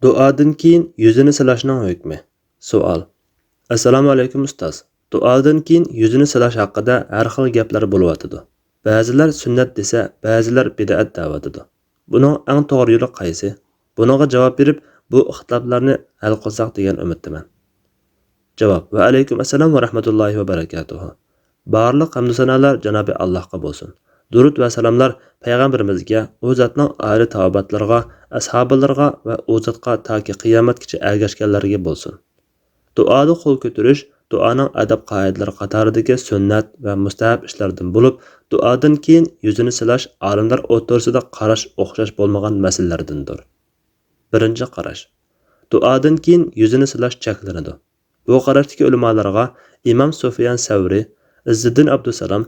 Duodan keyin yuzini silashning hukmi. Savol. Assalomu alaykum ustoz. Duodan keyin yuzini silash haqida har xil gaplar bo'layotidi. Ba'zilar sunnat desa, ba'zilar bid'at da'vatidi. Buning eng to'g'ri yo'li qaysi? Buningga javob berib, bu ixtiloflarni hal qilsak degan umiddaman. Javob. Va alaykum assalom va rahmatullohi va barakatuh. Barliq hamd sanolar Janobi Allohga bo'lsin. Durud va salomlar payg'ambarimizga, u zotning ali tavobatlarga, ashablariga va u zotga toki qiyomatgacha ergashganlarga bo'lsin. Duoda qo'l ko'tarish duoning adab qoidalari qatoridagi sunnat va mustahab ishlardan bo'lib, duodan keyin yuzini silash olimlar o'rtasida qarash o'xshash bo'lmagan masalalardandir. Birinchi qarash. Duodan keyin yuzini silash cheklanadi. Bu qarashdagi ulamolarga Imom Sufyan Savri, Izziddin Abdusalom,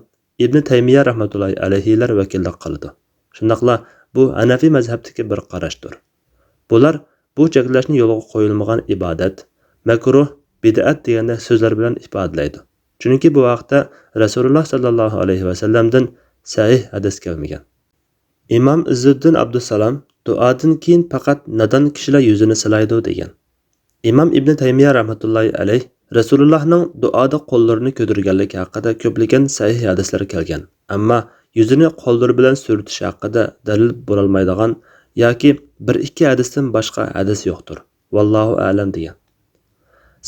Ibn Taymiya rahmatullohi alayhilar vakillik qildi. Shundaqla bu Hanafi mazhabidagi bir qarashdir. Bular bu cheklashni yo'lga qo'yilmagan ibodat, makruh, bid'at degan so'zlar bilan ifodalaydi. Chunki bu vaqtda Rasululloh sallallohu alayhi va sallamdan sahih hadis kelmagan. Imom Izziddin Abdusalom duodan keyin faqat nadon kishilar yuzini silaydi degan. Imom Ibn Taymiya rahmatullohi alayh Rasulullohning duoda qo'llarini ko'targanligi haqida ko'plagan sahih hadislar kelgan. Ammo yuzini qo'llar bilan surtish haqida dalil bo'lolmaydigan yoki 1-2 hadisdan boshqa hadis yo'qdir. Vallohu a'lam degan.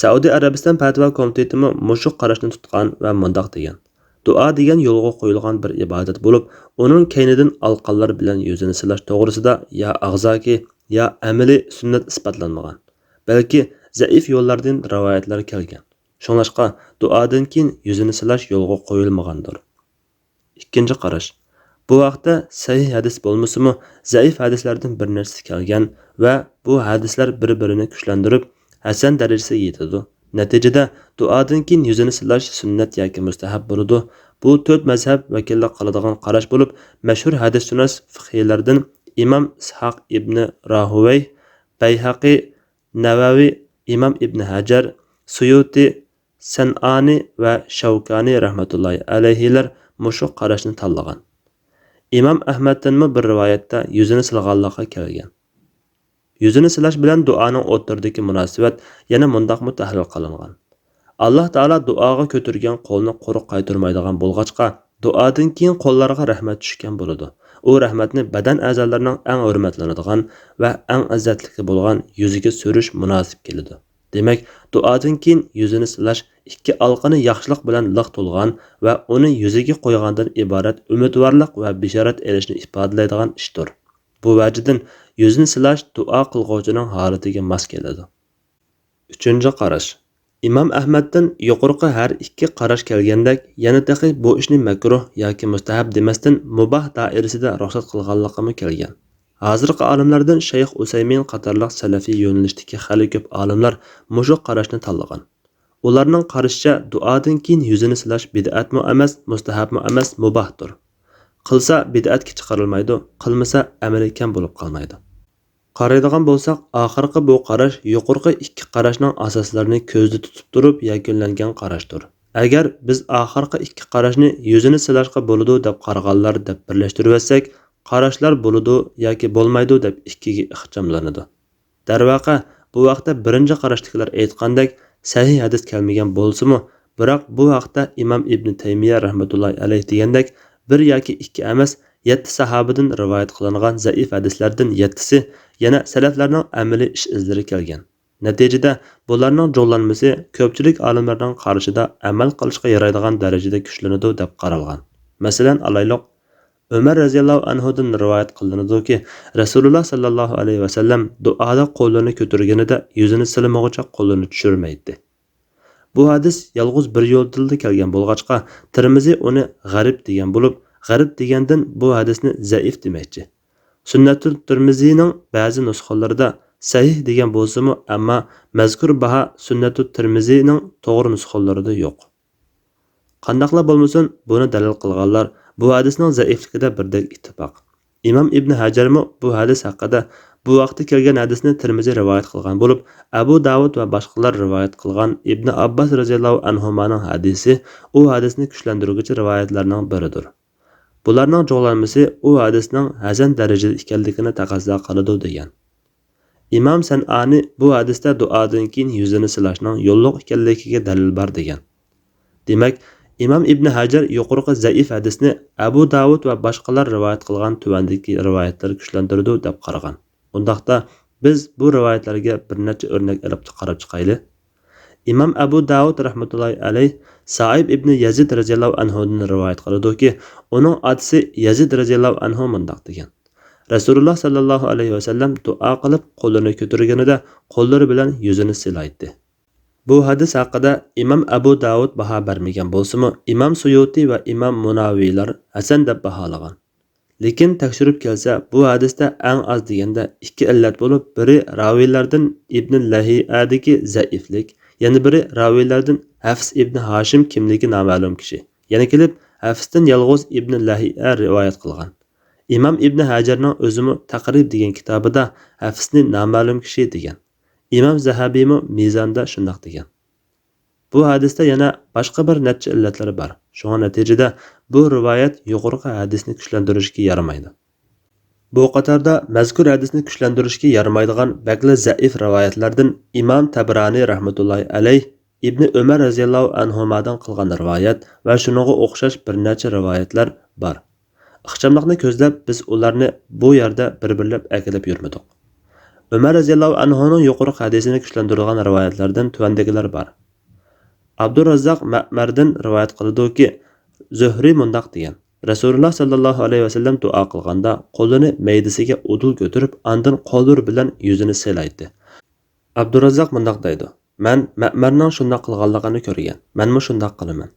Saudiya Arabiston Fatvo komiteti mushu qarashni tutgan va mundoq degan. Duo degan yo'lga qo'yilgan bir ibodat bo'lib, uning keynidan alqonlar bilan yuzini silash to'g'risida ya ag'zoki ya amaliy sunnat isbotlanmagan. Balki zaif yo'llardan rivoyatlar kelgan. Shunlashqa duodan keyin yuzini silash yo'lga qo'yilmagandir. Ikkinchi qarash. Bu vaqtda sahih hadis bo'lmasa-mu, zaif hadislardan bir narsa kelgan va bu hadislar bir-birini kuchlantirib hasan darajasiga yetadi. Natijada duodan keyin yuzini silash sunnat yoki mustahab bo'ladi. Bu 4 mazhab vakillik qiladigan qarash bo'lib, mashhur hadisshunos fiqhiylardan Imom Ishoq ibn Rahuvay, Bayhaqi, Navavi, Imom Ibn Hajar, Suyuti, San'ani va Shavkani rahmatullohi alayhilar mushu qarashni tanlagan. Imom Ahmaddan bir rivoyatda yuzini silganlikka kelgan. Yuzini silash bilan duoning o'rtasidagi munosabat yana mundaqmi tahlil qilingan. Alloh taolo duoga ko'targan qo'lni quruq qaytarmaydigan bo'lg'achqa, duodan keyin qo'llarga rahmat tushgan bo'ladi. U rahmatni badan a'zolarining eng hurmatlanadigan va eng izzatli bo'lgan yuziga surish munosib keladi. Demak, duodan keyin yuzini silash ikki alqini yaxshilik bilan liq to'lgan va uni yuziga qo'ygandan iborat umidvorlik va bishorat elishni ifodalaydigan ishdir. Bu vajdan yuzini silash duo qilguvchining holatiga mos keladi. Uchinchi qarash. Imom Ahmaddan yuqorqi har ikki qarash kelgandek, yana taqi bu ishni makruh yoki mustahab demasdan mubah doirasida ruxsat qilganligimi kelgan. Hozirgi olimlardan Shayx Usaymin qatorliq salafiy yo'nalishdagi xali ko'p olimlar mushu qarashni tanlagan. Ularning qarashicha duodan keyin yuzini silash bid'atmi emas, mustahabmi emas, mubahdir. Qilsa bid'atga chiqarilmaydi, qilmasa amaliy kam bo'lib qolmaydi. Qaraydigan bo'lsak, oxirgi bu qarash yuqorqi ikki qarashning asoslarini ko'zda tutib turib yakunlangan qarashdir. Agar biz oxirgi ikki qarashni yuzini silashga bo'ladi deb qaraganlar deb birlashtirib olsak, qarashlar bo'ladi yoki bo'lmaydi deb ikkiga ixchamlanadi. Darvaqa, bu vaqtda birinchi qarashdagilar aytgandek sahih hadis kelmagan bo'lsa-mu, biroq bu vaqtda Imom Ibn Taymiya rahmatullohi alayh degandek bir yoki ikki emas, 7 sahobadan rivoyat qilingan zaif hadislardan 7si yana salaflarning amaliy ish izlari kelgan. Natijada bularning jo'llanmasi ko'pchilik olimlarning qarashida amal qilishga yaraydigan darajada kuchlanadi deb qaralgan. Masalan, alayliq Umar radhiyallohu anhudan rivoyat qilinadiki, Rasululloh sallallohu alayhi va sallam duoda qo'lini ko'targanida yuzini silmoqcha qo'lini tushirmaydi. Bu hadis yolg'iz bir yo'lda kelgan bo'lg'achqa, Tirmizi uni g'arib degan bo'lib, g'arib degandan bu hadisni zaif demoqchi. Sunnatul Tirmizining ba'zi nusxalarida sahih degan bo'lsa-mu, ammo mazkur baho Sunnatul Tirmizining to'g'ri nusxalarida yo'q. Qandaqla bo'lmasin, buni dalil qilganlar bu hadisning zaifligida birdek ittifoq. Imom Ibn Hajarmi bu hadis haqida bu vaqtda kelgan hadisni Tirmizi rivoyat qilgan bo'lib, Abu Davud va boshqalar rivoyat qilgan Ibn Abbas radhiyallohu anhumaning hadisi u hadisni kuchlantiruvchi rivoyatlarning biridir. Bularning jo'g'lanmasi u hadisning hasan darajada ekanligini taqozo qiladi degan. İmam San'ani bu hadisda duodan keyin yuzini silashning yo'lliq ekanligiga dalil bor degan. Demak, İmam İbn Hajar yuqorqi zaif hadisni Abu Davud va boshqalar rivoyat qilgan tuvandagi rivoyatlar kuchlantirdi deb qaragan. Undaqda biz bu rivoyatlarga bir necha o'rnak olib qarab chiqayli. İmam Abu Davud rahmetullahi alayh Sa'ib ibn Yazid radhiyallohu anhudan rivoyat qiladi-ki, uning otasi Yazid radhiyallohu anhu mundaq degan. Rasululloh sallallohu alayhi vasallam duo qilib qo'lini ko'targanida qo'llari bilan yuzini silaydi. Bu hadis haqida İmam Abu Davud baho bermagan bo'lsa-mu, İmam Suyuti va İmam Munaviylar hasan deb baholagan. Lekin tekshirib kelsa, bu hadisda eng az deganda ikki illat bo'lib, biri raviylardan Ibn Lahiyadagi zaiflik, yana biri raviylardan Hafs ibn Hashim kimligi noma'lum kishi. Yana kelib Hafsdan yolg'iz Ibn Lahiya rivoyat qilgan. İmam İbn Hajarning o'zimi Taqrib degan kitobida Hafsni noma'lum kishi degan. İmam Zahabiymi Mizonda shundoq degan. Bu hadisda yana boshqa bir necha illatlar bor. Shunga natijada bu rivoyat yuqorqi hadisni kuchlantirishga yaramaydi. Bu qatorda mazkur hadisni kuchlantirishga yaramaydigan bag'la zaif rivoyatlardan İmam Tabrani rahmatullohi alayh İbn Umar raziyallohu anhumadan qilgan rivoyat va shuningga o'xshash bir necha rivoyatlar bor. Ixchamlikni ko'zlab biz ularni bu yerda bir-birlab akilib yurmadik. Umar raziyallohu anhuning yuqorqi hadisini kuchlantirgan rivoyatlardan tuvandagilar bor. Abdurrazzaq Ma'mardan rivoyat qiladi-ki, Zuhri mundaq degan. Rasululloh sallallohu alayhi vasallam duo qilganda qo'lini maydasiga udul ko'tarib, andin qo'llari bilan yuzini silaydi. Abdurrazzaq mundaq deydi: "Men Ma'marning shunday qilganligini ko'rgan. Menmi shunday qilaman."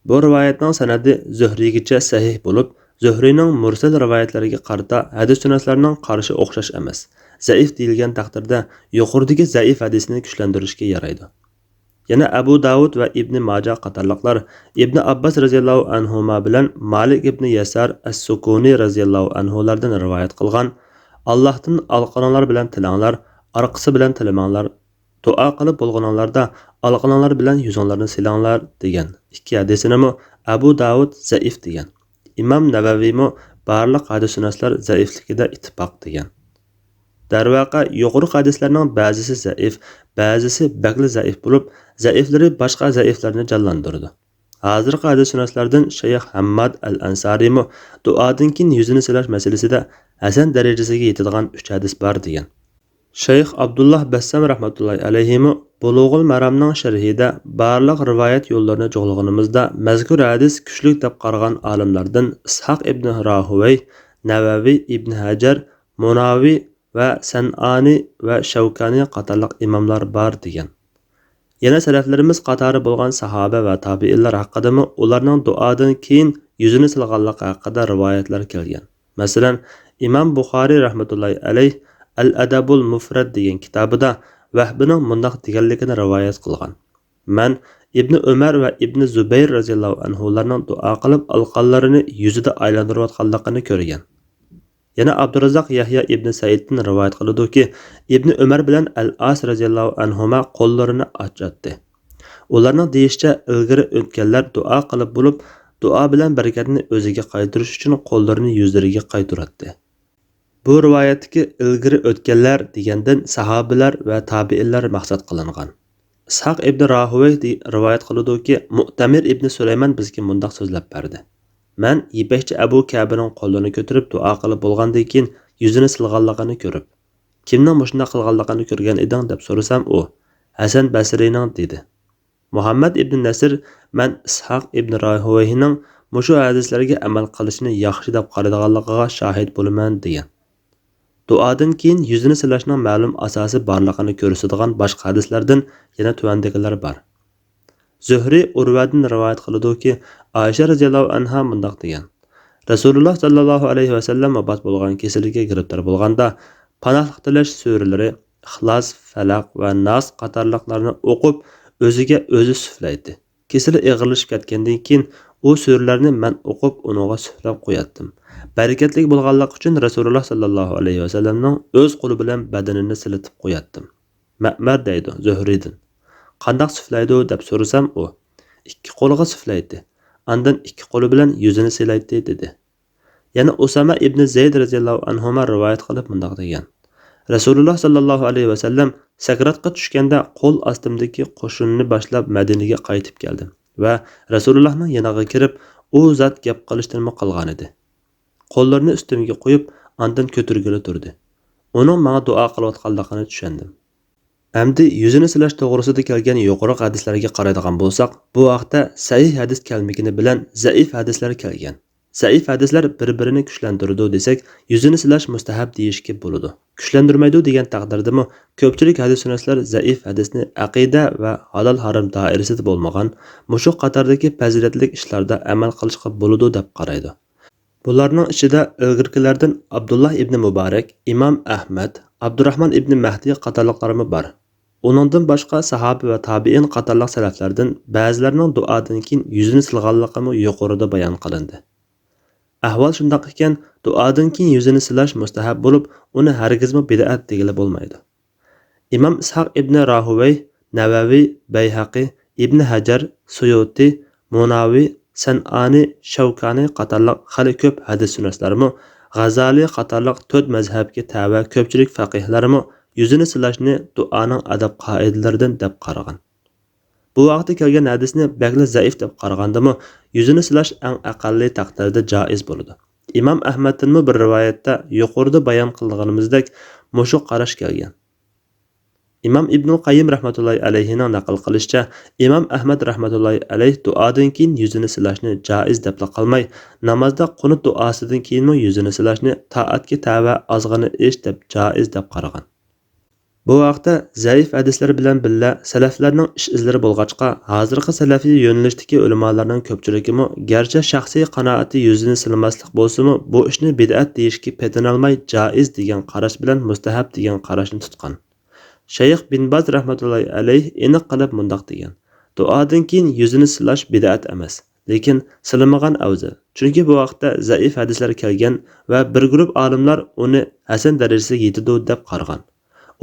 Bu rivoyatning sanadi Zuhrigacha sahih bo'lib, Zuhrining mursal rivoyatlariga qarata hadis-sunaslarining qarashi o'xshash emas. Zaif deyilgan taqdirda yuqoridagi zaif hadisni kuchlantirishga yaraydi. Yana Abu Davud va Ibn Majah qatorliqlar Ibn Abbas radhiyallohu anhuma bilan Malik ibn Yasar as-Sukuni radhiyallohu anhulardan rivoyat qilgan Allohdan alqanlar bilan tilanglar, orqasi bilan tilamanglar, duo qilib bo'lganlarda alqanlar bilan yuzinglarni silanglar degan. Ikki hadisini Abu Davud zaif degan. İmam Navaviymi barliq hadis-sunaslar zaifligida ittifoq degan. Darvaqa yuqori hadislarning ba'zisi zaif, ba'zisi bag'li zaif bo'lib, zaiflari boshqa zaiflarni jonlantirdi. Hozirgi hadis-sunaslardan Shayx Hammad al-Ansariymi duodan keyin yuzini silash masalasida hasan darajasiga yetadigan 3 hadis bor degan. Shayx Abdullah Bassam rahmatullohi alayhimi Bulug'ul Maramning sharhida barliq rivoyat yo'llarini jo'g'laganimizda mazkur hadis kuchli deb qaragan olimlardan Ishaq ibn Rahuvay, Navaviy ibn Hajar, Munaviy va San'ani va Shavkani qatorliq imomlar bor degan. Yana salaflarimiz qatori bo'lgan sahoba va tabiinlar haqida ularning duodan keyin yuzini silganligi haqida rivoyatlar kelgan. Masalan, İmam Buxoriy rahmatullohi alayh Al-Adabul Mufrad degan kitobida Vahbining mundaq deganligini rivoyat qilgan. Men Ibn Umar va Ibn Zubayr radhiyallohu anhularning duo qilib alqonlarini yuzida aylantirayotganligini ko'rgan. Yana Abdurrazzaq Yahya ibn Saiddan rivoyat qiladi-ki, Ibn Umar bilan Al-As radhiyallohu anhuma qo'llarini ochatdi. Ularning deyishcha ilgari o'tganlar duo qilib bo'lib, duo bilan barakatni o'ziga qaytarish uchun qo'llarini yuzlariga qaytaratdi. Bu rivoyatdagi ilgari o'tganlar degandan sahobalar va tabiinlar maqsad qilingan. Ishaq ibn Rahuvay rivoyat qiladi-ki, Mu'tamir ibn Sulaymon bizga mundaq so'zlab berdi. Men Yipakchi Abu Kabining qo'lini ko'tarib duo qilib bo'lgandan keyin yuzini silganligini ko'rib, kimning mushunda qilganligini ko'rgan eding deb so'rasam, u Hasan Basriyning dedi. Muhammad ibn Nasr men Ishaq ibn Rahuvayning mushu hadislarga amal qilishini yaxshi deb qaradiganligiga shohid bo'laman degan. Duodan keyin yuzini silashning ma'lum asosi borligini ko'rsatadigan boshqa hadislardan yana tuvandagilar bor. Zuhri Urvadan rivoyat qiladi-ki, Aisha radhiyallohu anha mundaq degan. Rasululloh sallallohu alayhi vasallam vafot bo'lgan kasallikka giribtor bo'lganda panohlik tilash suralari Ixlos, Falaq va Nas qatorliqlarni o'qib, o'ziga o'zi suflaydi. Kesali ig'irlashib ketgandan keyin u suralarni men o'qib, uninga suflab qo'yatdim. Barakatli bo'lganligi uchun Rasululloh sallallohu alayhi vasallamning o'z qo'li bilan badanini silatib qo'yatdim. Ma'mar deydi Zuhridan. Qandoq suflaydi deb so'rasam, u ikki qo'liga suflaydi. Andan ikki qo'li bilan yuzini silaydi dedi. Yana Usama ibn Zayd radhiyallohu anhuma rivoyat qilib mundaq degan. Rasululloh sallallohu alayhi vasallam sakratga tushganda qo'l ostimdagi qo'shinni boshlab Madinaga qaytib keldim va Rasulullohning yoniga kirib, u zot gap qilishdan qolgan edi. Qo'llarini ustimga qo'yib, ondan ko'targili turdi. Uning menga duo qilayotganligini tushundim. Әмді yüzünü silash to'g'risida kelgan yuqori hadislarga qaraydigan bo'lsak, bu vaqtda sahih hadis kelmagani bilan zaif hadislar kelgan. Zaif hadislar bir-birini kuchlantirdi desak, yüzünü silash mustahab deyishga bo'ladi. Kuchlantirmaydi degan taqdirdami, ko'pchilik hadishunoslar zaif hadisni aqida va halol harom doirasida bo'lmagan, mushu qatordagi fazilatli ishlarda amal qilishga bo'ladi deb qaraydi. Bularning ichida ilgirkilardan Abdullah ibn Mubarak, Imom Ahmad, Abdurrahman ibn Mahdi qatorliqlarimi bor. Onundan boshqa sahoba va tabiin qatorliq salaflardan ba'zilarining duodan keyin yuzini silganligimi yuqorida bayon qilindi. Ahvol shundoq ekan, duodan keyin yuzini silash mustahab bo'lib, uni hargizmi bid'at degili bo'lmaydi. Imom Ishoq ibn Rahuvay, Navaviy, Bayhaqi, Ibn Hajar, Suyuti, Munavi, San'ani, Shavkani qatorliq xali ko'p hadishunoslarmi, G'azali qatorliq 4 mazhabga tava ko'pchilik faqihlarmi yüzünü silashni duoning adab qoidalaridan deb qaragan. Bu vaqtda kelgan hadisni bakli zaif deb qaragandimi, yüzünü silash eng aqalli taqdirda joiz bo'ladi. Imom Ahmaddan bir rivoyatda yuqorida bayon qilganimizdek mushu qarash kelgan. Imom Ibn Qayyim rahmatullohi alayhining naql qilishicha, Imom Ahmad rahmatullohi alayh duodan keyin yüzünü silashni joiz deb qolmay, namozda qunut duosidan keyinmi yüzünü silashni toatga tava ozg'ini ish deb joiz deb qaragan. Bu vaqtda zaif hadislar bilan billa salaflarning ish izlari bo'lg'achqa, hozirgi salafiy yo'nalishdagi ulamolarning ko'pchiligimi garchi shaxsiy qanoati yuzini silmaslik bo'lsa-mu, bu ishni bid'at deyishga petinolmay joiz degan qarash bilan mustahab degan qarashni tutgan. Shayx bin Baz rahmatullohi alayh aniq qilib mundoq degan: duodan keyin yuzini silash bid'at emas, lekin silamagan afzal. Chunki bu vaqtda zaif hadislar kelgan va bir guruh olimlar uni hasan darajasiga yetadi deb qaragan.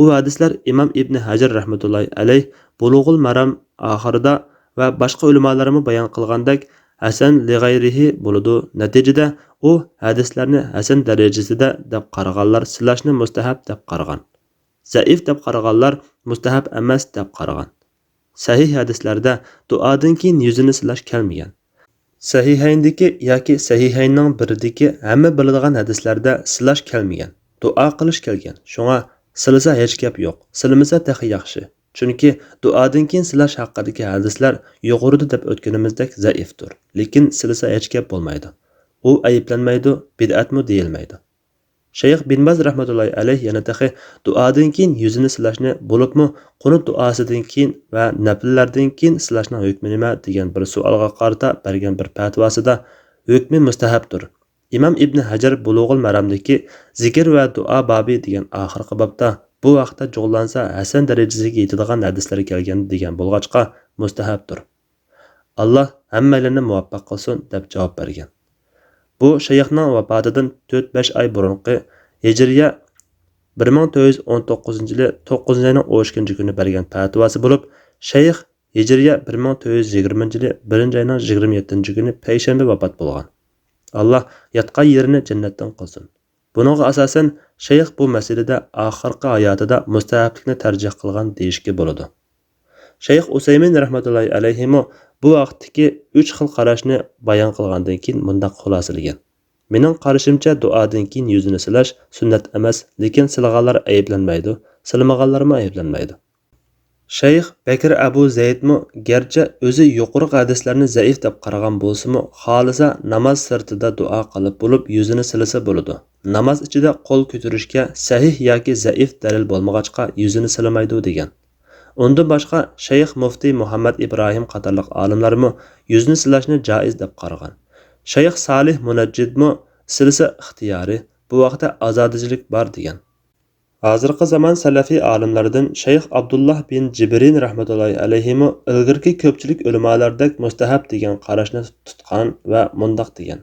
U hadislar Imom Ibn Hajar rahmatullohi alayh Bulughul Maram oxirida va boshqa ulamolarimiz bayon qilgandek hasan li g'ayrihi bo'ladi. Natijada u hadislarni hasan darajasida deb qaraganlar silashni mustahab deb qaragan. Zaif deb qaraganlar mustahab emas deb qaragan. Sahih hadislarda duodan keyin yuzini silash kelmagan. Sahihayndagi yoki sahihaynning biridagi hamma biladigan hadislarda silash kelmagan. Duo qilish kelgan. Shunga silasa hech gap yo'q. Silmasa tahi yaxshi. Chunki duodan keyin silash haqidagi hadislar yuqorida deb o'tganimizdek zaifdir. Lekin silasa hech gap bo'lmaydi. U ayiblanmaydi, bid'atmi deyilmaydi. Shayx bin Baz rahmatullohi alayh yana tahi duodan keyin yuzini silashni bo'libmi, qunut duosidan keyin va nafllardan keyin silashning hukmi nima degan bir savolga qarata bergan bir fatvosida hukmi mustahabdir. Imom Ibn Hajar Bulughul Maramdagi zikr va duo bobi degan oxirgi bobda bu vaqtda jug'lansa hasan darajasiga yetadigan hadislar kelgan degan bo'lg'achqa mustahabdir. Alloh hammalarni muvaffaq qilsin deb javob bergan. Bu shayxning vafotidan 4-5 oy burunqi Hijriya 1419-yili 9-oyning 12-kuni bergan fatvosi bo'lib, shayx Hijriya 1420-yili 1-oyning 27-kuni payshanba vafot bo'lgan. Allah yatqan yerini jannatdan qilsin. Buningga asosan shayx bu masalada oxirgi hayotida mustahablikni tarjih qilgan deyishga bo'ladi. Shayx Usaymin rahmatullohi alayhi bu vaqtdagi 3 xil qarashni bayon qilgandan keyin mundaq xulosalagan. Mening qarashimcha duodan keyin yuzini silash sunnat emas, lekin silg'anlar ayblanmaydi, silmaganlarmi ayblanmaydi. Shayx Bakr Abu Zaydmi garchi o'zi yuqori hadislarni zaif deb qaragan bo'lsa-mu, xolisa namoz sirtida duo qilib bo'lib yuzini silasa bo'ladi. Namoz ichida qo'l ko'tarishga sahih yoki zaif dalil bo'lmag'achqa yuzini silamaydi degan. Undan boshqa Shayx Mufti Muhammad Ibrohim qatorliq olimlarmi yuzini silashni joiz deb qaragan. Shayx Salih Munajjidmi silsa ixtiyori, bu vaqtda ozodichilik bor degan. Hozirgi zamon salafiy olimlaridan Shayx Abdullah bin Jibrin rahmatullohi alayhi ilgirki ko'pchilik ulamolardek mustahab degan qarashni tutgan va mundoq degan.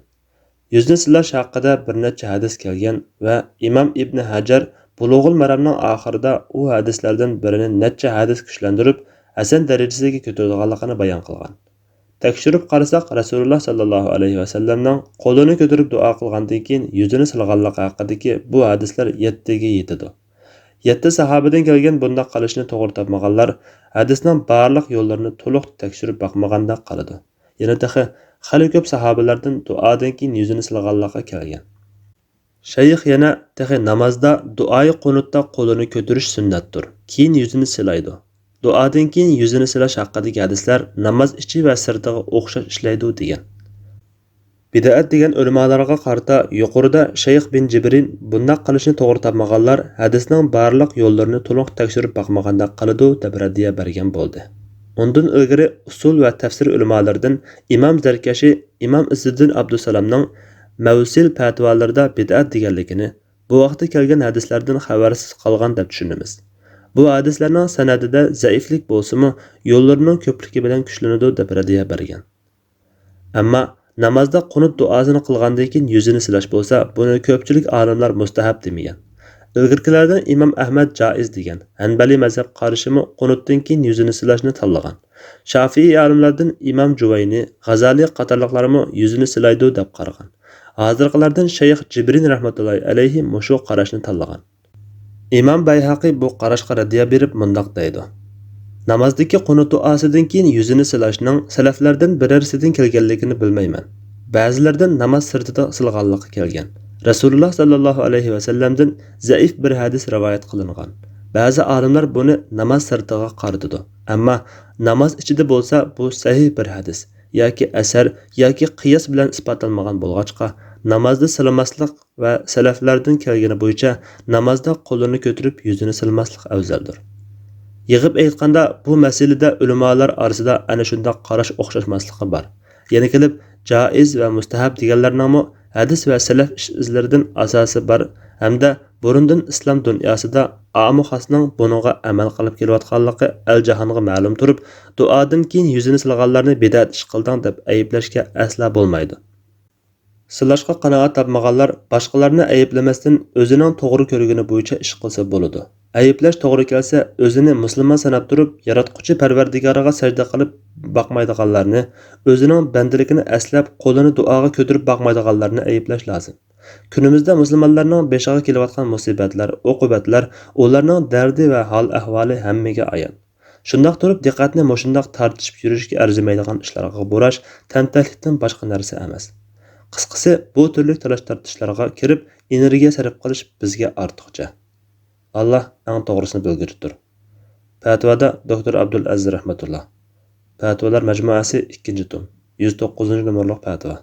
Yuzni silash haqida bir necha hadis kelgan va Imom Ibn Hajar Bulughul Maramning oxirida u hadislardan birini necha hadis kuchlantirib, hasan darajasiga ko'targanligini bayon qilgan. Tekshirib qarasak, Rasululloh sallallohu alayhi va sallamning qo'lini ko'tarib duo qilgandan keyin yuzini silganligi haqidagi bu hadislar 7 ga yetadi. 7 sahobadan kelgan bundoq qilishni to'g'ri topmaganlar hadisning barliq yo'llarini to'liq tekshirib boqmaganda qoladi. Yana taxi xali ko'p sahobalardan duodan keyin yuzini silganlarga kelgan. Shayx yana taxi namozda duoyi qunutda qo'lini ko'tarish sunnatdir. Keyin yuzini silaydi. Duodan keyin yuzini silash haqidagi hadislar namoz ichi va sirtiga o'xshash ishlaydi degan. Bid'at degan ulamolarga qarata yuqorida Shayx bin Jibrin bundoq qilishni to'g'ri topmaganlar hadisning barliq yo'llarini to'liq tekshirib boqmaganda qiladi deb raddiya bergan bo'ldi. Undan ilgari usul va tafsir ulamolaridan Imom Zarkashi, Imom Izziddin Abdusalamning Mavsil fatvolarida bid'at deganligini, bu vaqtda kelgan hadislardan xabarsiz qolgan deb tushunamiz. Bu hadislarning sanadida zaiflik bo'lsa-mu, yo'llarining ko'pligi bilan kuchlanadi deb raddiya bergan. Ammo namozda qunut duosini qilgandan keyin yuzini silash bo'lsa, buni ko'pchilik olimlar mustahab demagan. Ilgirkilardan Imom Ahmad joiz degan. Hanbali mazhab qarishimi qunutdan keyin yuzini silashni tanlagan. Shafiiy olimlardan Imom Juvayni, G'azali qatorliqlarimi yuzini silaydi deb qaragan. Hozirqilardan Shayx Jibrin rahmatullohi alayhi mushu qarashni tanlagan. Imom Bayhaqi bu qarashga raddiya berib mundoq deydi. Namozdagi qunut duosidan keyin yuzini silashning salaflardan birarsidan kelganligini bilmayman. Ba'zilardan namoz sirtida silganligi kelgan. Rasululloh sallallohu alayhi va sallamdan zaif bir hadis rivoyat qilingan. Ba'zi olimlar buni namoz sirtiga qaratadi. Ammo namoz ichida bo'lsa bu sahih bir hadis yoki asar yoki qiyos bilan isbotlanmagan bo'lg'achqa namozda silmaslik va salaflardan kelgani bo'yicha namozda qo'lini ko'tarib yuzini silmaslik afzaldir. Yig'ib aytganda bu masalada ulamolar orasida ana shunday qarash o'xshashmasligi bor. Yana kelib joiz va mustahab deganlarning hadis va salaf izlaridan asosi bor hamda burundan islom dunyosida omu xosning buningga amal qilib kelayotganligi al jahonga ma'lum turib, duodan keyin yuzini silganlarni bid'at ish qilding deb ayblashga asla bo'lmaydi. Silashqa qanoat topmaganlar boshqalarni ayblamasdan o'zining to'g'ri ko'rgani bo'yicha ish qilsa bo'ladi. Ayiblash to'g'ri kelsa, o'zini musulmon sanab turib, yaratquchi Parvardigoriga sajda qilib boqmaydiganlarni, o'zining bandaligini aslab, qo'lini duoga ko'tarib boqmaydiganlarni ayiblash lozim. Kunimizda musulmonlarning beshiga kelayotgan musibatlar, uqubatlar, ularning dardi va hol ahvoli hammaga ayon. Shundoq turib, diqqatni mushundoq tartishib yurishga arzimaydigan ishlarga bo'rash tantaklikdan boshqa narsa emas. Qisqasi, bu turli talash tartishlarga kirib, energiya sarf qilish bizga ortiqcha. Allah eng to'g'risini bilgiridir. Fatvoda Dr. Abdul Aziz rahmatulloh. Fatvolar majmuasi 2-tom, 109-numurli fatvo.